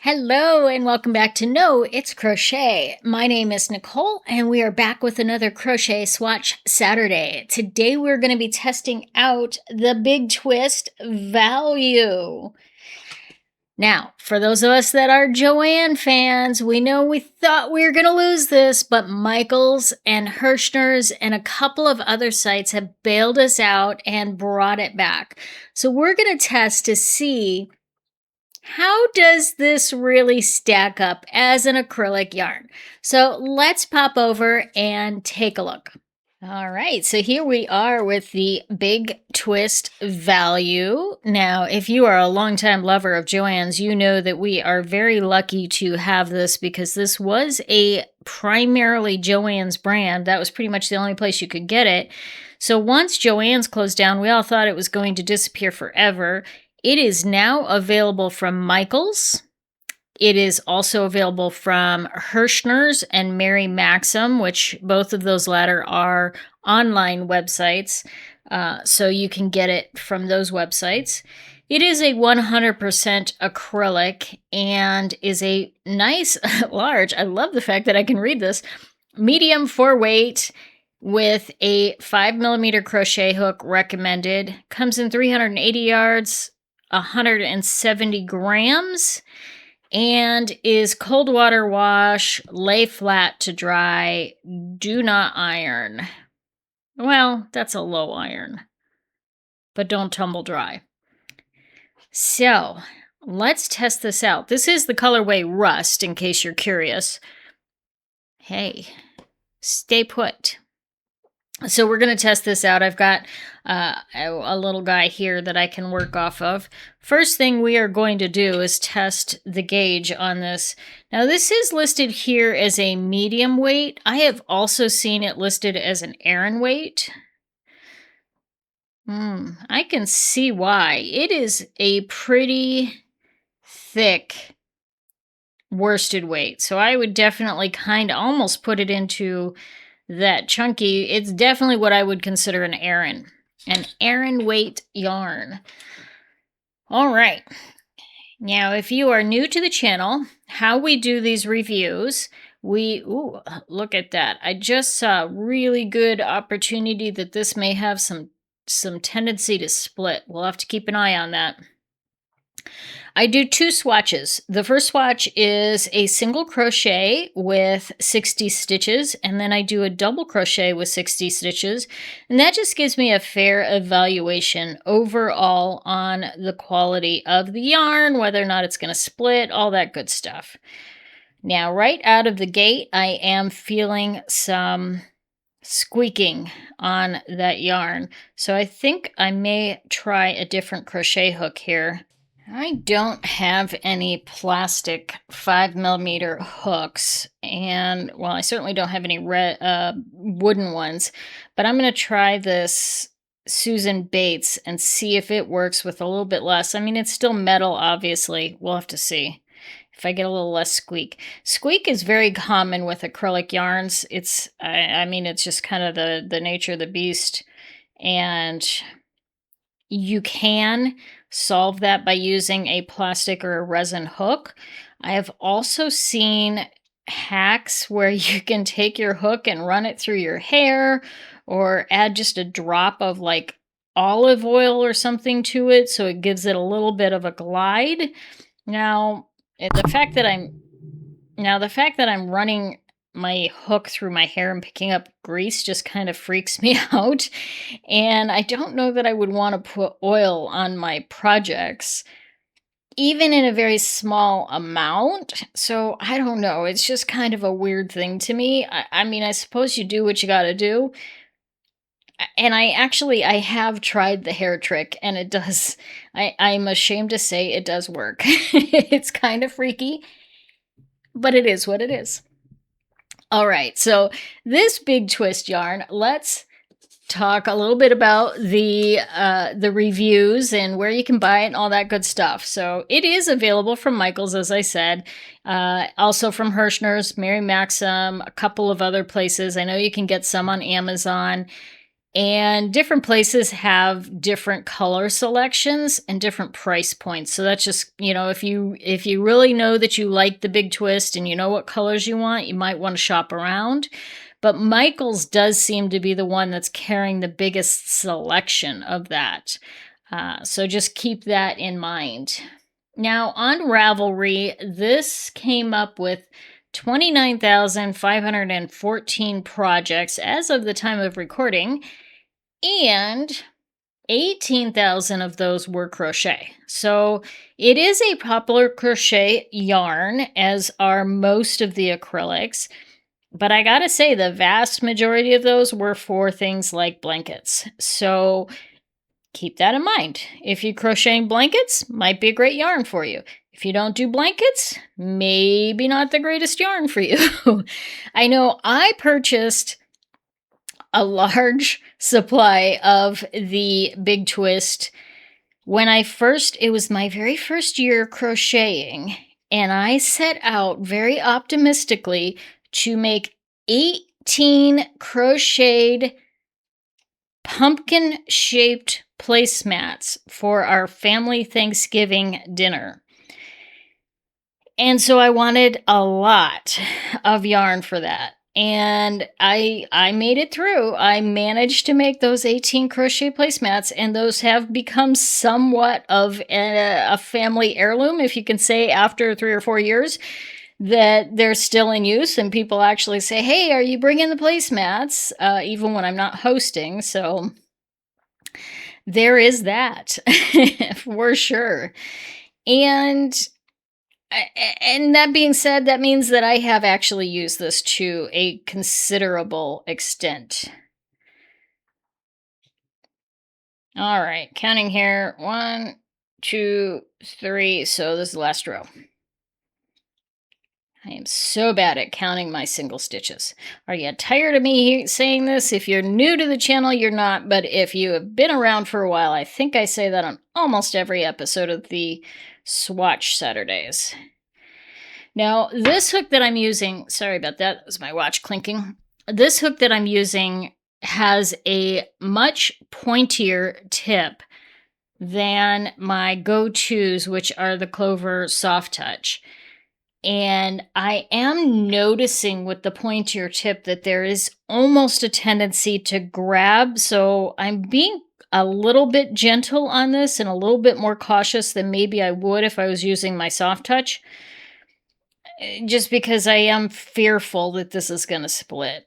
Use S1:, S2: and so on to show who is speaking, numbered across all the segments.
S1: Hello and welcome back to No, It's Crochet. My name is Nicole and we are back with another Crochet Swatch Saturday. Today we're going to be testing out the Big Twist Value. Now, for those of us that are Joann fans, we know we thought we were going to lose this, but Michaels and Hirschner's and a couple of other sites have bailed us out and brought it back. So we're going to test to see how does this really stack up as an acrylic yarn? So let's pop over and take a look. All right, so here we are with the Big Twist Value. Now, if you are a longtime lover of Joann's, you know that we are very lucky to have this because this was a primarily Joann's brand. That was pretty much the only place you could get it. So once Joann's closed down, we all thought it was going to disappear forever. It is now available from Michaels. It is also available from Hirschner's and Mary Maxim, which both of those latter are online websites, so you can get it from those websites. It is a 100% acrylic and is a nice, large, I love the fact that I can read this, medium 4-weight with a 5mm crochet hook recommended. Comes in 380 yards, 170 grams, and is cold water wash, lay flat to dry, do not iron. Well, that's a low iron, but don't tumble dry. So let's test this out. This is the colorway Rust, in case you're curious. Hey, stay put. So we're going to test this out. I've got a little guy here that I can work off of. First thing we are going to do is test the gauge on this. Now this is listed here as a medium weight. I have also seen it listed as an Aran weight. I can see why. It is a pretty thick worsted weight. So I would definitely kind of almost put it into that chunky. It's definitely what I would consider an Aran weight yarn. All right. Now, if you are new to the channel, how we do these reviews, look at that. I just saw a really good opportunity that this may have some tendency to split. We'll have to keep an eye on that. I do 2 swatches. The first swatch is a single crochet with 60 stitches, and then I do a double crochet with 60 stitches, and that just gives me a fair evaluation overall on the quality of the yarn, whether or not it's going to split, all that good stuff. Now, right out of the gate, I am feeling some squeaking on that yarn, so I think I may try a different crochet hook here. I don't have any plastic 5mm hooks, and well, I certainly don't have any wooden ones, but I'm going to try this Susan Bates and see if it works with a little bit less. I mean, it's still metal, obviously. We'll have to see if I get a little less squeak. Squeak is very common with acrylic yarns. I mean, it's just kind of the nature of the beast, and you can solve that by using a plastic or a resin hook. I have also seen hacks where you can take your hook and run it through your hair or add just a drop of like olive oil or something to it so it gives it a little bit of a glide. Now, the fact that I'm running my hook through my hair and picking up grease just kind of freaks me out. And I don't know that I would want to put oil on my projects, even in a very small amount. So I don't know. It's just kind of a weird thing to me. I mean, I suppose you do what you got to do. And I have tried the hair trick, and it does. I'm ashamed to say it does work. It's kind of freaky, but it is what it is. All right, so this Big Twist yarn, let's talk a little bit about the reviews and where you can buy it and all that good stuff. So it is available from Michaels, as I said, also from Hirschner's, Mary Maxim, a couple of other places. I know you can get some on Amazon. And different places have different color selections and different price points. So that's just, if you really know that you like the big twist and you know what colors you want, you might want to shop around. But Michaels does seem to be the one that's carrying the biggest selection of that. So just keep that in mind. Now on Ravelry, this came up with 29,514 projects as of the time of recording, and 18,000 of those were crochet. So it is a popular crochet yarn, as are most of the acrylics. But I gotta say, the vast majority of those were for things like blankets. So keep that in mind. If you're crocheting blankets, might be a great yarn for you. If you don't do blankets, maybe not the greatest yarn for you. I know I purchased a large supply of the big twist when it was my very first year crocheting, and I set out very optimistically to make 18 crocheted pumpkin-shaped placemats for our family Thanksgiving dinner. And so I wanted a lot of yarn for that. And I made it through. I managed to make those 18 crochet placemats, and those have become somewhat of a family heirloom, if you can say, after 3 or 4 years, that they're still in use. And people actually say, hey, are you bringing the placemats? Even when I'm not hosting. So there is that for sure. And that being said, that means that I have actually used this to a considerable extent. All right, counting here. 1, 2, 3. So this is the last row. I am so bad at counting my single stitches. Are you tired of me saying this? If you're new to the channel, you're not. But if you have been around for a while, I think I say that on almost every episode of the Swatch Saturdays. Now, this hook that I'm using, sorry about that, that was my watch clinking. This hook that I'm using has a much pointier tip than my go-tos, which are the Clover Soft Touch. And I am noticing with the pointier tip that there is almost a tendency to grab, so I'm being a little bit gentle on this and a little bit more cautious than maybe I would if I was using my soft touch, just because I am fearful that this is going to split.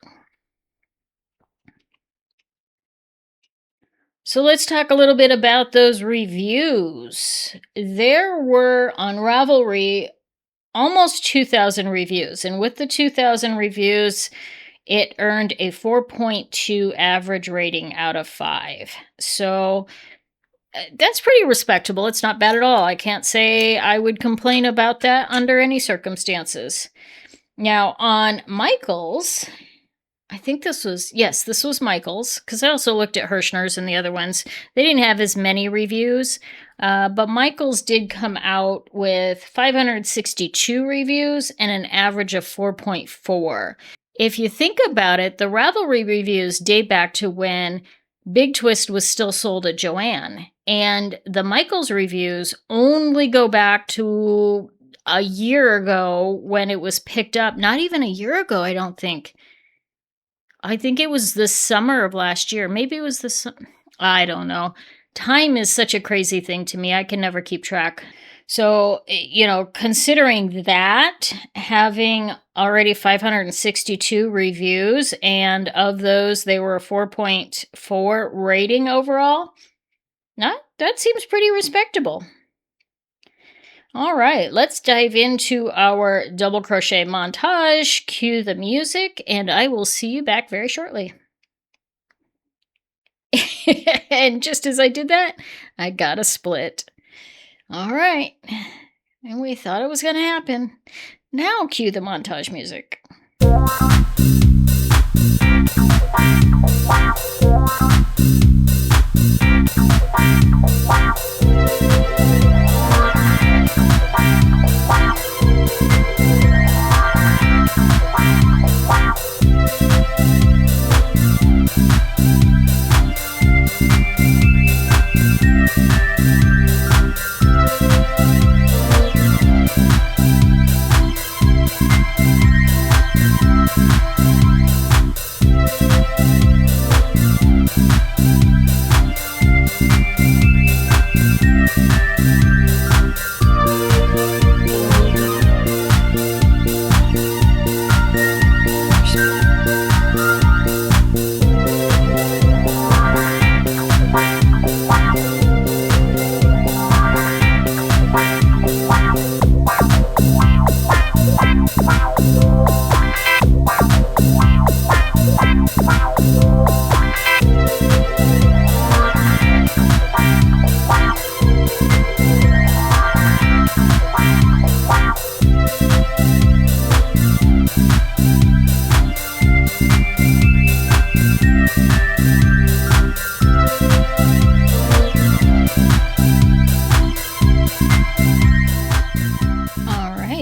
S1: So let's talk a little bit about those reviews. There were on Ravelry almost 2,000 reviews, and with the 2,000 reviews, it earned a 4.2 average rating out of 5. So that's pretty respectable. It's not bad at all. I can't say I would complain about that under any circumstances. Now, on Michaels, I think this was Michaels, because I also looked at Hirschner's and the other ones. They didn't have as many reviews, but Michaels did come out with 562 reviews and an average of 4.4. If you think about it, the Ravelry reviews date back to when Big Twist was still sold at Joann, and the Michaels reviews only go back to a year ago when it was picked up. Not even a year ago, I don't think. I think it was the summer of last year. Maybe it was I don't know. Time is such a crazy thing to me. I can never keep track. So, considering that, having already 562 reviews, and of those, they were a 4.4 rating overall, that seems pretty respectable. All right, let's dive into our double crochet montage, cue the music, and I will see you back very shortly. And just as I did that, I got a split. All right, and we thought it was going to happen. Now cue the montage music.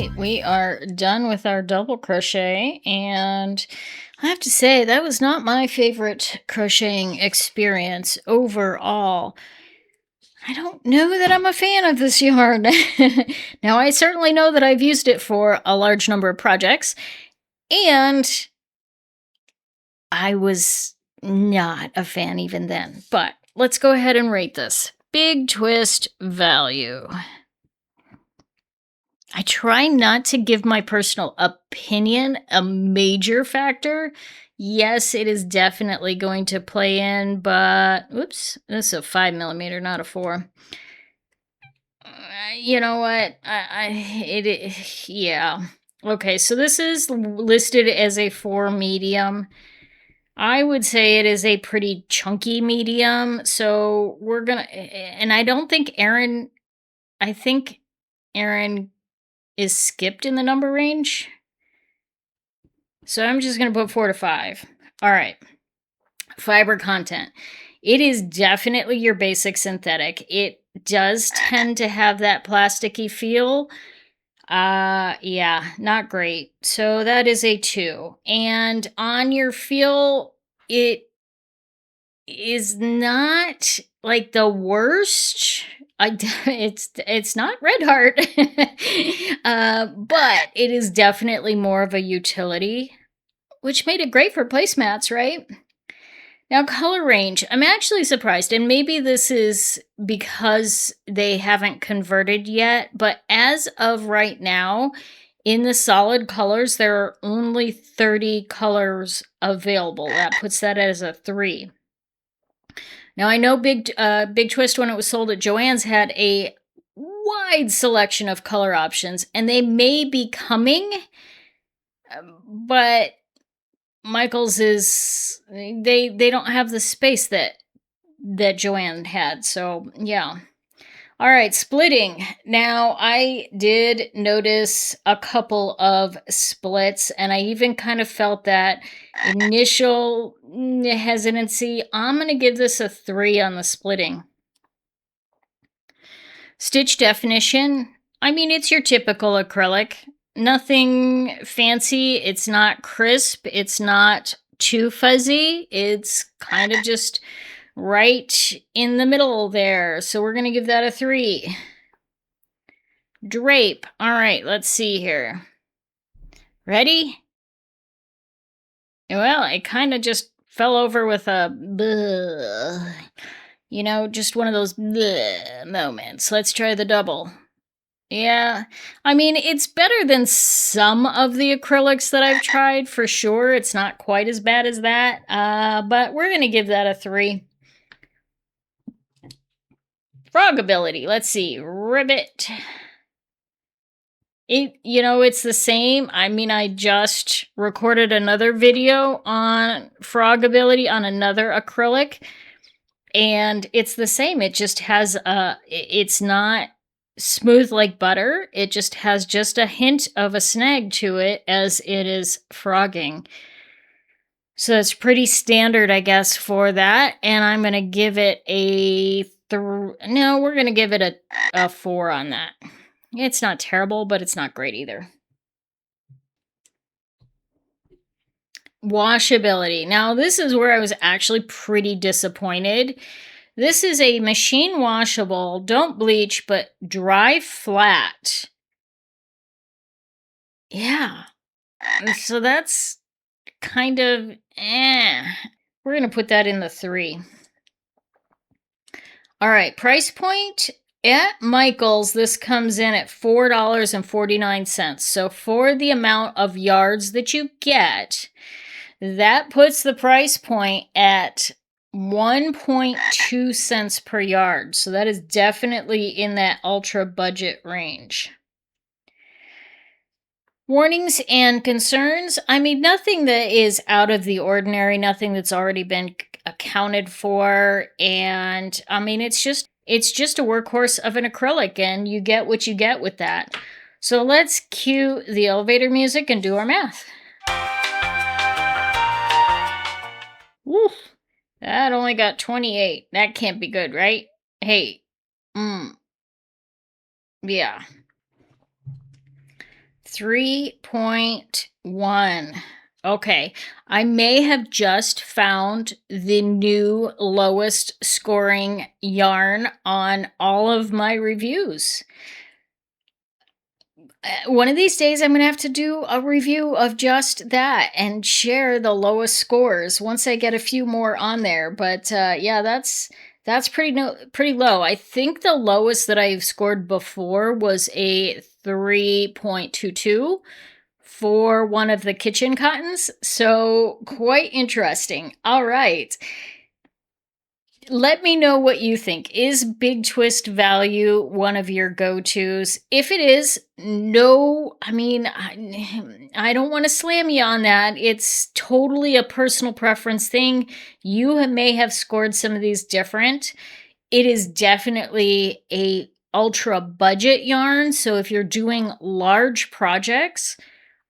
S1: right, we are done with our double crochet, and I have to say that was not my favorite crocheting experience overall. I don't know that I'm a fan of this yarn. Now, I certainly know that I've used it for a large number of projects, and I was not a fan even then. But let's go ahead and rate this. Big twist value. I try not to give my personal opinion a major factor. Yes, it is definitely going to play in, but oops, this is a 5mm, not a 4. You know what? Yeah. Okay, so this is listed as a 4 medium. I would say it is a pretty chunky medium, so we're gonna, and I don't think I think Erin is skipped in the number range. So I'm just going to put 4 to 5. All right. Fiber content. It is definitely your basic synthetic. It does tend to have that plasticky feel. Yeah, not great. So that is a 2. And on your feel, it is not like the worst. It's not Red Heart, but it is definitely more of a utility, which made it great for placemats, right? Now, color range. I'm actually surprised, and maybe this is because they haven't converted yet, but as of right now, in the solid colors, there are only 30 colors available. That puts that as a 3. Now, I know Big Twist, when it was sold at Joann's, had a wide selection of color options, and they may be coming, but Michael's is, they don't have the space that Joann had, so yeah. All right, splitting. Now, I did notice a couple of splits, and I even kind of felt that initial hesitancy. I'm going to give this a 3 on the splitting. Stitch definition. I mean, it's your typical acrylic. Nothing fancy. It's not crisp. It's not too fuzzy. It's kind of just right in the middle there. So we're going to give that a 3. Drape. All right, let's see here. Ready? Well, it kind of just fell over with a bleh. You know, just one of those bleh moments. Let's try the double. Yeah, I mean, it's better than some of the acrylics that I've tried, for sure. It's not quite as bad as that, but we're going to give that a 3. Frogability. Let's see. Ribbit. It's the same. I mean, I just recorded another video on Frogability on another acrylic, and it's the same. It just has it's not smooth like butter. It just has just a hint of a snag to it as it is frogging. So it's pretty standard, I guess, for that. And I'm going to give it a no, we're going to give it a 4 on that. It's not terrible, but it's not great either. Washability. Now, this is where I was actually pretty disappointed. This is a machine washable, don't bleach, but dry flat. Yeah. So that's kind of We're going to put that in the 3. All right, price point at Michael's, this comes in at $4.49. So for the amount of yards that you get, that puts the price point at 1.2 cents per yard. So that is definitely in that ultra budget range. Warnings and concerns. I mean, nothing that is out of the ordinary, nothing that's already been accounted for. And I mean, it's just a workhorse of an acrylic, and you get what you get with that. So let's cue the elevator music and do our math. Woo! That only got 28. That can't be good, right? Hey. Yeah. 3.1. Okay, I may have just found the new lowest scoring yarn on all of my reviews. One of these days, I'm going to have to do a review of just that and share the lowest scores once I get a few more on there. But yeah, that's pretty low. I think the lowest that I've scored before was a 3.22 for one of the kitchen cottons. So quite interesting. All right. Let me know what you think. Is Big Twist Value one of your go-tos? If it is, no, I don't want to slam you on that. It's totally a personal preference thing. You may have scored some of these different. It is definitely a ultra budget yarn, so if you're doing large projects,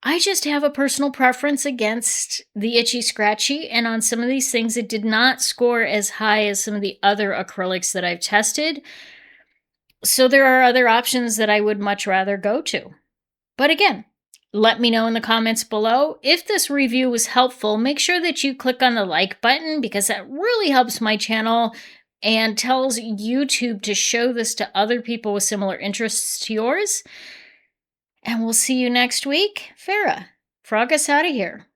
S1: I just have a personal preference against the itchy scratchy, and on some of these things, it did not score as high as some of the other acrylics that I've tested. So there are other options that I would much rather go to. But again, let me know in the comments below. If this review was helpful, make sure that you click on the like button because that really helps my channel and tells YouTube to show this to other people with similar interests to yours. And we'll see you next week. Farah, frog us out of here.